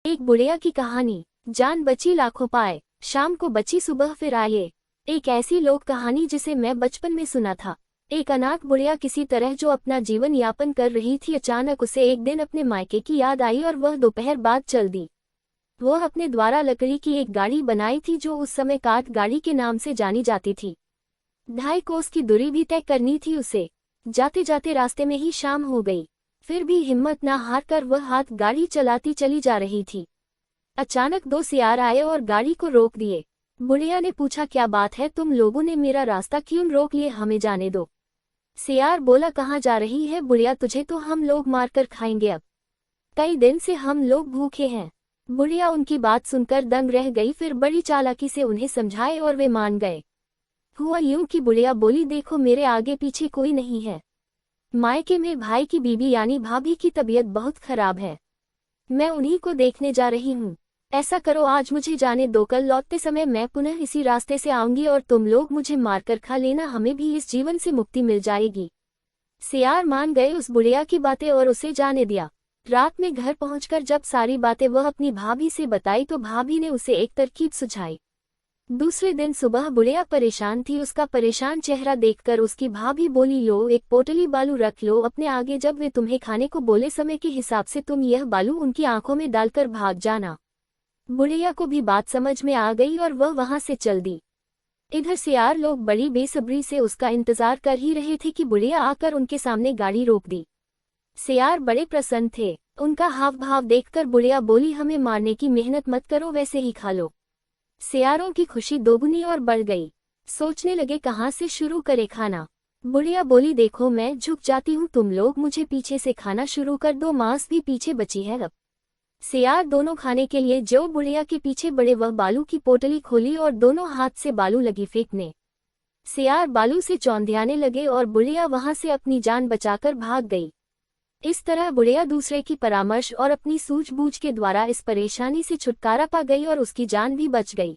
एक बुढ़िया की कहानी। जान बची लाखों पाए, शाम को बची सुबह फिर आए। एक ऐसी लोक कहानी जिसे मैं बचपन में सुना था। एक अनाथ बुढ़िया किसी तरह जो अपना जीवन यापन कर रही थी, अचानक उसे एक दिन अपने मायके की याद आई और वह दोपहर बाद चल दी। वह अपने द्वारा लकड़ी की एक गाड़ी बनाई थी जो उस समय काठ गाड़ी के नाम से जानी जाती थी। 2.5 कोस की दूरी भी तय करनी थी उसे। जाते जाते रास्ते में ही शाम हो गई, फिर भी हिम्मत न हारकर वह हाथ गाड़ी चलाती चली जा रही थी। अचानक 2 सियार आए और गाड़ी को रोक दिए। बुढ़िया ने पूछा, क्या बात है, तुम लोगों ने मेरा रास्ता क्यों रोक लिए, हमें जाने दो। सियार बोला, कहाँ जा रही है बुढ़िया, तुझे तो हम लोग मारकर खाएंगे, अब कई दिन से हम लोग भूखे हैं। बुढ़िया उनकी बात सुनकर दंग रह गई, फिर बड़ी चालाकी से उन्हें समझाए और वे मान गए। हुआ यूं कि बुढ़िया बोली, देखो मेरे आगे पीछे कोई नहीं है। मायके में भाई की बीबी यानी भाभी की तबीयत बहुत खराब है, मैं उन्हीं को देखने जा रही हूँ। ऐसा करो, आज मुझे जाने दो, कल लौटते समय मैं पुनः इसी रास्ते से आऊंगी और तुम लोग मुझे मारकर खा लेना, हमें भी इस जीवन से मुक्ति मिल जाएगी। सियार मान गए उस बुढ़िया की बातें और उसे जाने दिया। रात में घर पहुंचकर जब सारी बातें वह अपनी भाभी से बताई तो भाभी ने उसे एक तरकीब सुझाई। दूसरे दिन सुबह बुढ़िया परेशान थी, उसका परेशान चेहरा देखकर उसकी भाभी बोली, लो एक पोटली बालू रख लो अपने आगे, जब वे तुम्हें खाने को बोले समय के हिसाब से तुम यह बालू उनकी आंखों में डालकर भाग जाना। बुढ़िया को भी बात समझ में आ गई और वह वहां से चल दी। इधर सियार लोग बड़ी बेसब्री से उसका इंतजार कर ही रहे थे कि बुढ़िया आकर उनके सामने गाड़ी रोक दी। सियार बड़े प्रसन्न थे, उनका हाव भाव देखकर बुढ़िया बोली, हमें मारने की मेहनत मत करो, वैसे ही खा लो। सियारों की खुशी दोगुनी और बढ़ गई। सोचने लगे कहाँ से शुरू करे खाना। बुढ़िया बोली, देखो मैं झुक जाती हूँ, तुम लोग मुझे पीछे से खाना शुरू कर दो, मांस भी पीछे बची है अब। सियार दोनों खाने के लिए जो बुढ़िया के पीछे बड़े, वह बालू की पोटली खोली और दोनों हाथ से बालू लगी फेंकने। सियार बालू से चौंधियाने लगे और बुढ़िया वहां से अपनी जान बचाकर भाग गई। इस तरह बुढ़िया दूसरे की परामर्श और अपनी सूझबूझ के द्वारा इस परेशानी से छुटकारा पा गई और उसकी जान भी बच गई।